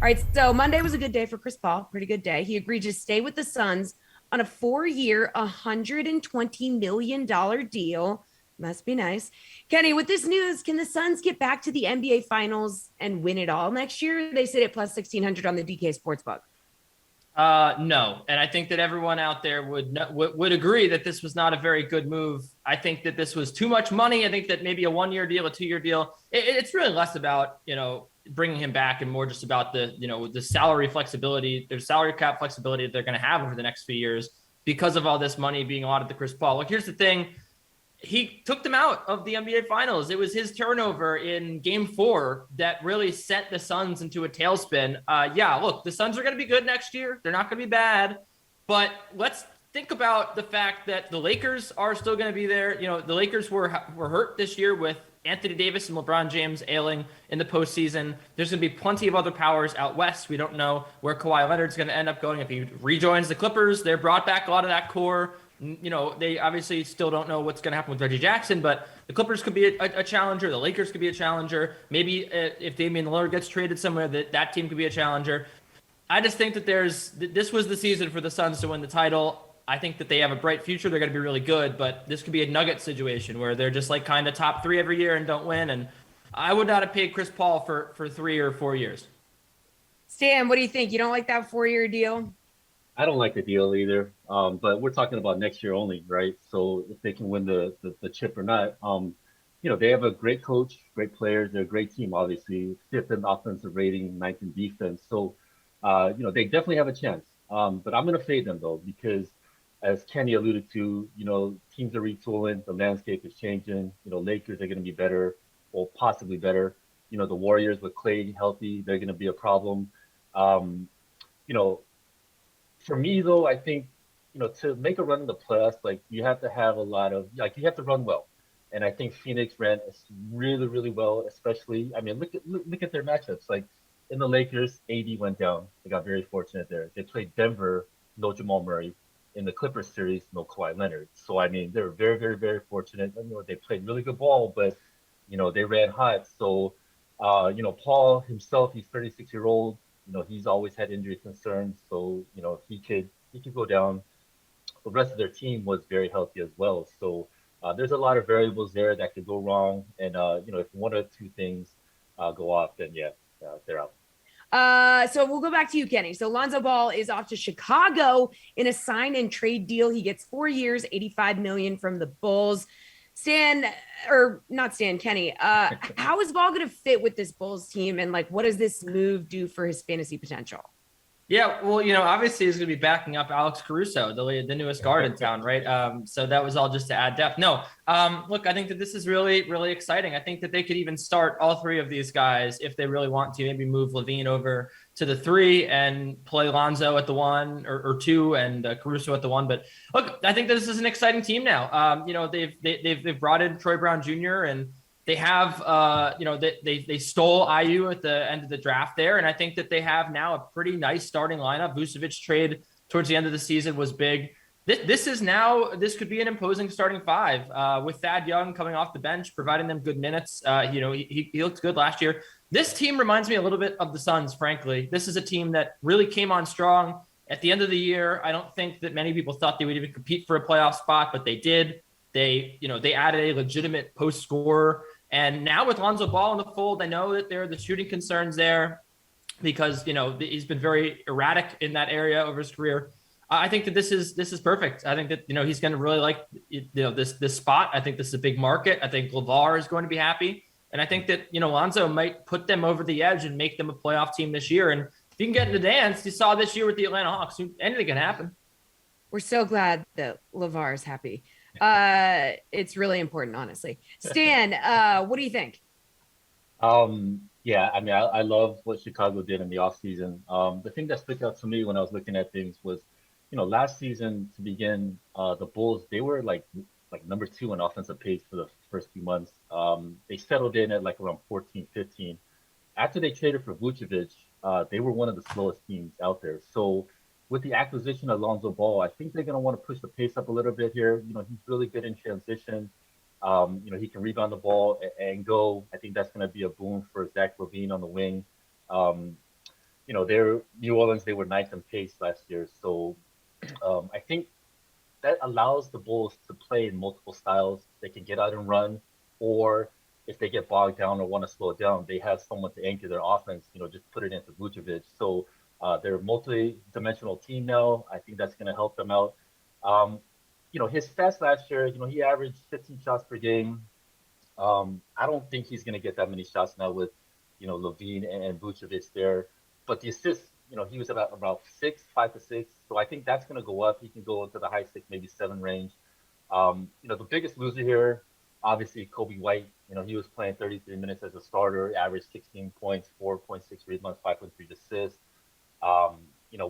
right, so Monday was a good day for Chris Paul. Pretty good day. He agreed to stay with the Suns on a 4-year, $120 million deal. Must be nice. Kenny, with this news, can the Suns get back to the NBA Finals and win it all next year? They sit at plus 1,600 on the DK Sportsbook. No, and I think that everyone out there would agree that this was not a very good move. I think that this was too much money. I think that maybe a 1-year deal, a 2-year deal, it's really less about bringing him back and more just about the salary flexibility, their salary cap flexibility that they're going to have over the next few years because of all this money being allotted to Chris Paul. Look, here's the thing. He took them out of the NBA Finals. It was his turnover in Game 4 that really sent the Suns into a tailspin. Yeah, look, the Suns are going to be good next year. They're not going to be bad. But let's think about the fact that the Lakers are still going to be there. The Lakers were hurt this year with Anthony Davis and LeBron James ailing in the postseason. There's going to be plenty of other powers out west. We don't know where Kawhi Leonard's going to end up going. If he rejoins the Clippers, they're brought back a lot of that core. They obviously still don't know what's going to happen with Reggie Jackson, but the Clippers could be a challenger. The Lakers could be a challenger. Maybe if Damian Lillard gets traded somewhere, that team could be a challenger. I just think that this was the season for the Suns to win the title. I think that they have a bright future. They're going to be really good, but this could be a Nugget situation where they're just like kind of top 3 every year and don't win. And I would not have paid Chris Paul for 3 or 4 years. Stan, what do you think? You don't like that 4-year deal? I don't like the deal either. But we're talking about next year only, right? So if they can win the chip or not, they have a great coach, great players. They're a great team, obviously. 5th in offensive rating, 9th in defense. So, they definitely have a chance. But I'm going to fade them, though, because as Kenny alluded to, teams are retooling. The landscape is changing. Lakers are going to be better or possibly better. The Warriors with Clay healthy, they're going to be a problem. For me, though, I think, to make a run in the playoffs, you have to have you have to run well. And I think Phoenix ran really, really well, especially, look at their matchups. Like in the Lakers, AD went down. They got very fortunate there. They played Denver, no Jamal Murray. In the Clippers series, no Kawhi Leonard. So, they were very, very, very fortunate. They played really good ball, but, they ran hot. So, Paul himself, he's 36-year-old. He's always had injury concerns, so he could go down. The rest of their team was very healthy as well. So there's a lot of variables there that could go wrong. And if 1 or 2 things go off, then they're out. So we'll go back to you, Kenny. So Lonzo Ball is off to Chicago in a sign and trade deal. He gets 4 years, $85 million from the Bulls. Kenny, how is Ball going to fit with this Bulls team? And what does this move do for his fantasy potential? Yeah, well, obviously he's going to be backing up Alex Caruso, the newest guard in town, right? So that was all just to add depth. No, look, I think that this is really, really exciting. I think that they could even start all 3 of these guys if they really want to. Maybe move Levine over to the 3 and play Lonzo at the 1 or 2 and Caruso at the 1. But look, I think this is an exciting team now. They've brought in Troy Brown Jr. and they have, they stole IU at the end of the draft there. And I think that they have now a pretty nice starting lineup. Vucevic trade towards the end of the season was big. This could be an imposing starting 5 with Thad Young coming off the bench, providing them good minutes. He looked good last year. This team reminds me a little bit of the Suns, frankly. This is a team that really came on strong at the end of the year. I don't think that many people thought they would even compete for a playoff spot, but they did. They added a legitimate post scorer. And now with Lonzo Ball in the fold, I know that there are the shooting concerns there because, he's been very erratic in that area over his career. I think that this is perfect. I think that, he's going to really like, this spot. I think this is a big market. I think LeVar is going to be happy. And I think that, Lonzo might put them over the edge and make them a playoff team this year. And if you can get in the dance, you saw this year with the Atlanta Hawks, anything can happen. We're so glad that LeVar is happy. It's really important, honestly. Stan, what do you think? Yeah, I love what Chicago did in the offseason. The thing that stuck out to me when I was looking at things was, last season to begin, the Bulls, they were like number 2 in offensive pace for the first few months. They settled in at around 14, 15. After they traded for Vucevic, they were one of the slowest teams out there. So with the acquisition of Lonzo Ball, I think they're going to want to push the pace up a little bit here. He's really good in transition. He can rebound the ball and go. I think that's going to be a boon for Zach LaVine on the wing. they're New Orleans. They were ninth in pace last year, so I think that allows the Bulls to play in multiple styles. They can get out and run, or if they get bogged down or want to slow it down, they have someone to anchor their offense. Just put it into Vucevic. So they're a multi-dimensional team now. I think that's going to help them out. Um, his stats last year, he averaged 15 shots per game. I don't think he's going to get that many shots now with, Levine and Vucevic there. But the assists, he was about 5 to 6. So I think that's going to go up. He can go into the high 6, maybe 7 range. The biggest loser here, obviously, Kobe White. He was playing 33 minutes as a starter, averaged 16 points, 4.6 rebounds, 5.3 assists.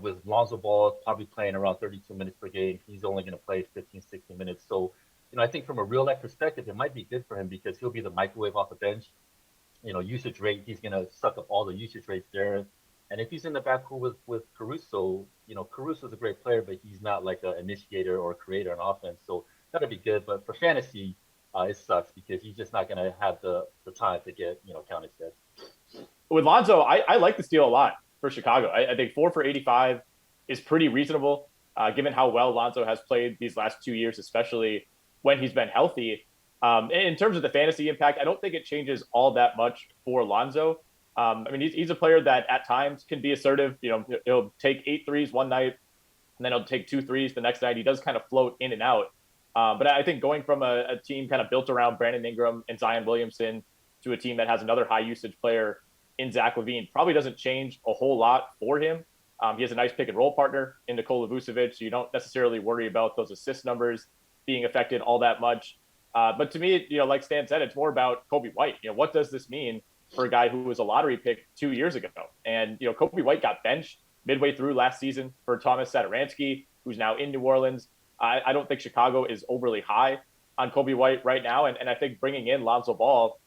With Lonzo Ball probably playing around 32 minutes per game, he's only going to play 15, 16 minutes. So, I think from a real life perspective, it might be good for him because he'll be the microwave off the bench. Usage rate, he's going to suck up all the usage rates there. And if he's in the backcourt with Caruso, Caruso's a great player, but he's not like an initiator or a creator on offense. So that'll be good. But for fantasy, it sucks because he's just not going to have the time to get, counted stats. With Lonzo, I like this deal a lot for Chicago. I think 4 for 85 is pretty reasonable, given how well Lonzo has played these last 2 years, especially when he's been healthy. In terms of the fantasy impact, I don't think it changes all that much for Lonzo. He's a player that at times can be assertive. He'll take 8 threes one night, and then he'll take 2 threes the next night. He does kind of float in and out. But I think going from a team kind of built around Brandon Ingram and Zion Williamson to a team that has another high usage player in Zach LaVine probably doesn't change a whole lot for him. He has a nice pick and roll partner in Nikola Vucevic, so you don't necessarily worry about those assist numbers being affected all that much. But to me, like Stan said, it's more about Kobe White. What does this mean for a guy who was a lottery pick 2 years ago? And, Kobe White got benched midway through last season for Thomas Satoransky, who's now in New Orleans. I don't think Chicago is overly high on Kobe White right now. And I think bringing in Lonzo Ball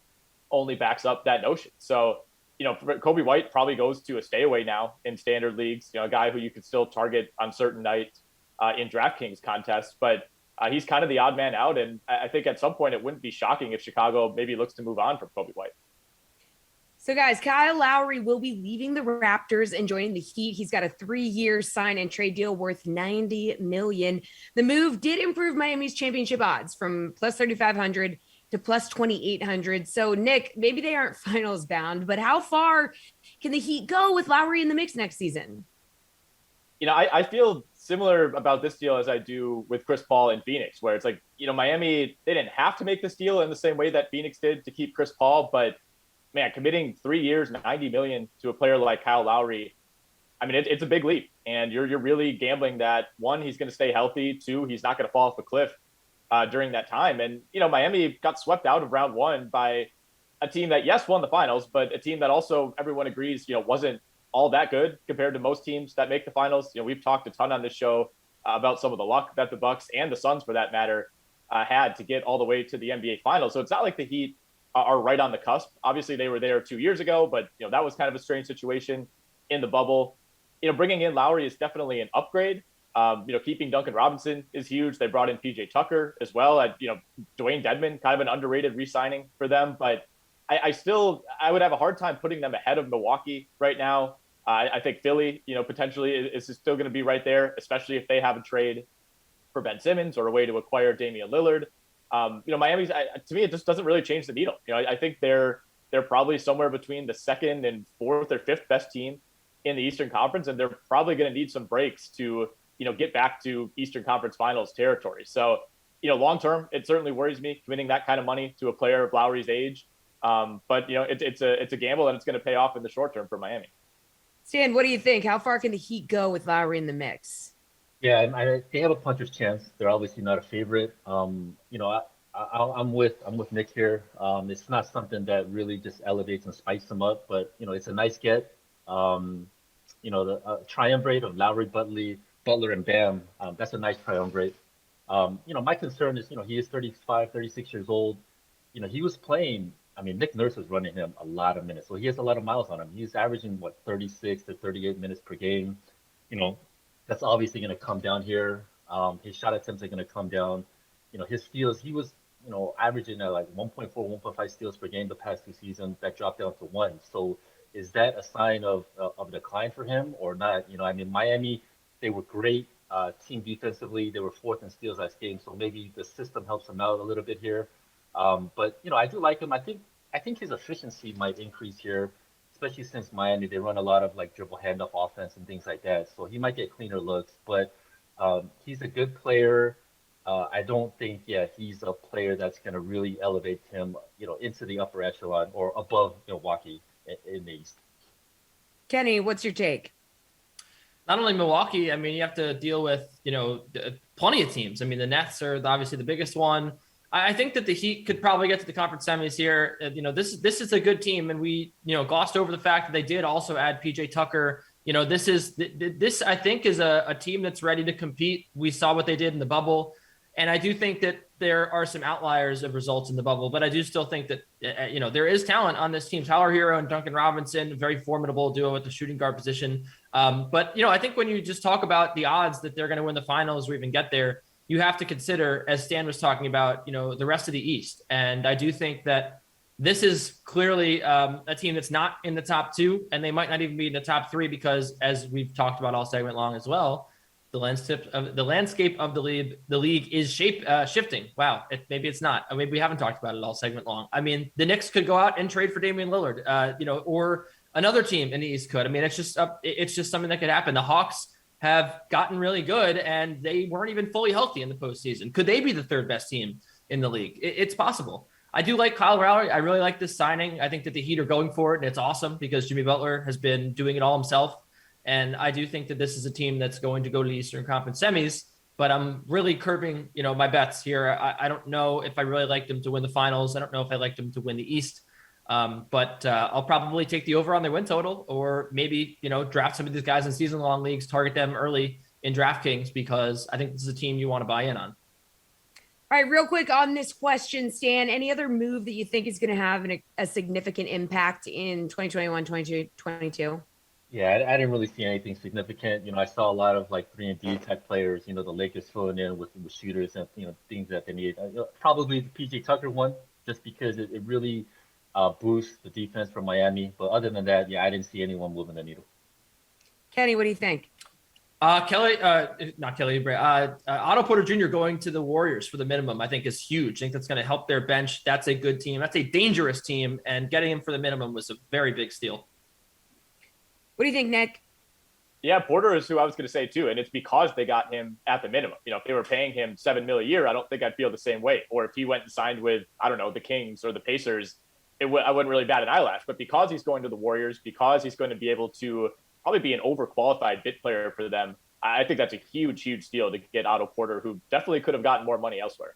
only backs up that notion. So, Kobe White probably goes to a stay away now in standard leagues, a guy who you can still target on certain nights in DraftKings contests. But he's kind of the odd man out. And I think at some point it wouldn't be shocking if Chicago maybe looks to move on from Kobe White. So, guys, Kyle Lowry will be leaving the Raptors and joining the Heat. He's got a 3-year sign and trade deal worth $90 million. The move did improve Miami's championship odds from plus 3,500 to plus 2,800. So, Nick, maybe they aren't finals bound, but how far can the Heat go with Lowry in the mix next season? I feel similar about this deal as I do with Chris Paul in Phoenix, where it's like, Miami, they didn't have to make this deal in the same way that Phoenix did to keep Chris Paul, but man, committing 3 years, $90 million to a player like Kyle Lowry, it's a big leap. And you're really gambling that, one, he's going to stay healthy. 2, he's not going to fall off a cliff during that time. And, Miami got swept out of round 1 by a team that, yes, won the finals, but a team that also everyone agrees, wasn't all that good compared to most teams that make the finals. We've talked a ton on this show about some of the luck that the Bucks and the Suns, for that matter, had to get all the way to the NBA finals. So it's not like the Heat are right on the cusp. Obviously, they were there 2 years ago, but that was kind of a strange situation in the bubble. Bringing in Lowry is definitely an upgrade. Keeping Duncan Robinson is huge. They brought in PJ Tucker as well. Dwayne Dedmon, kind of an underrated re-signing for them, but I would have a hard time putting them ahead of Milwaukee right now. I think Philly, potentially is still going to be right there, especially if they have a trade for Ben Simmons or a way to acquire Damian Lillard. Miami's, to me, it just doesn't really change the needle. I think they're probably somewhere between the 2nd and 4th or 5th best team in the Eastern Conference, and they're probably going to need some breaks to, get back to Eastern Conference Finals territory. So, long term, it certainly worries me committing that kind of money to a player of Lowry's age. But it's a gamble, and it's going to pay off in the short term for Miami. Stan, what do you think? How far can the Heat go with Lowry in the mix? Yeah, they have a puncher's chance. They're obviously not a favorite. I'm with Nick here. It's not something that really just elevates and spikes them up, but it's a nice get. The triumvirate of Lowry, Butler, and Bam. That's a nice triumvirate. My concern is, he is 35, 36 years old. He was playing. Nick Nurse was running him a lot of minutes, so he has a lot of miles on him. He's averaging 36 to 38 minutes per game. That's obviously going to come down here. His shot attempts are going to come down. His steals, he was, averaging at like 1.4, 1.5 steals per game the past 2 seasons. That dropped down to 1. So is that a sign of decline for him or not? I mean, Miami, they were great team defensively. They were fourth in steals last game, so maybe the system helps him out a little bit here. But I do like him. I think his efficiency might increase here, especially since Miami they run a lot of like dribble handoff offense and things like that. So he might get cleaner looks, but he's a good player. I don't think, he's a player that's going to really elevate him, into the upper echelon or above Milwaukee in the East. Kenny, what's your take? Not only Milwaukee, I mean, you have to deal with, plenty of teams. I mean, the Nets are obviously the biggest one. I think that the Heat could probably get to the conference semis here. This is a good team, and we, glossed over the fact that they did also add PJ Tucker. This I think is a team that's ready to compete. We saw what they did in the bubble. And I do think that there are some outliers of results in the bubble, but I do still think that, there is talent on this team. Tyler Hero and Duncan Robinson, very formidable duo at the shooting guard position. But I think when you just talk about the odds that they're going to win the finals or even get there, you have to consider, as Stan was talking about, the rest of the East. And I do think that this is clearly a team that's not in the top two, and they might not even be in the top three because, as we've talked about all segment long as well, the landscape of the league is shifting. Wow, maybe it's not. Maybe we haven't talked about it all segment long. I mean, the Knicks could go out and trade for Damian Lillard, or another team in the East could. I mean, it's just something that could happen. The Hawks have gotten really good, and they weren't even fully healthy in the postseason. Could they be the third best team in the league? It's possible. I do like Kyle Lowry. I really like this signing. I think that the Heat are going for it, and it's awesome because Jimmy Butler has been doing it all himself. And I do think that this is a team that's going to go to the Eastern Conference semis, but I'm really curbing, my bets here. I don't know if I really like them to win the finals. I don't know if I like them to win the East. But I'll probably take the over on their win total, or maybe, draft some of these guys in season-long leagues, target them early in DraftKings, because I think this is a team you want to buy in on. All right, real quick on this question, Stan, any other move that you think is going to have a significant impact in 2021, 2022? Yeah, I didn't really see anything significant. I saw a lot of like 3-and-D type players, the Lakers filling in with shooters and, things that they need. Probably the PJ Tucker one, just because it really boosts the defense from Miami. But other than that, I didn't see anyone moving the needle. Kenny, what do you think? Not Kelly Oubre. Otto Porter Jr. going to the Warriors for the minimum, I think, is huge. I think that's going to help their bench. That's a good team. That's a dangerous team. And getting him for the minimum was a very big steal. What do you think, Nick? Yeah, Porter is who I was going to say too, and it's because they got him at the minimum. If they were paying him $7 million a year, I don't think I'd feel the same way. Or if he went and signed with, I don't know, the Kings or the Pacers, I wouldn't really bat an eyelash. But because he's going to the Warriors, because he's going to be able to probably be an overqualified bit player for them, I think that's a huge, huge deal to get Otto Porter, who definitely could have gotten more money elsewhere.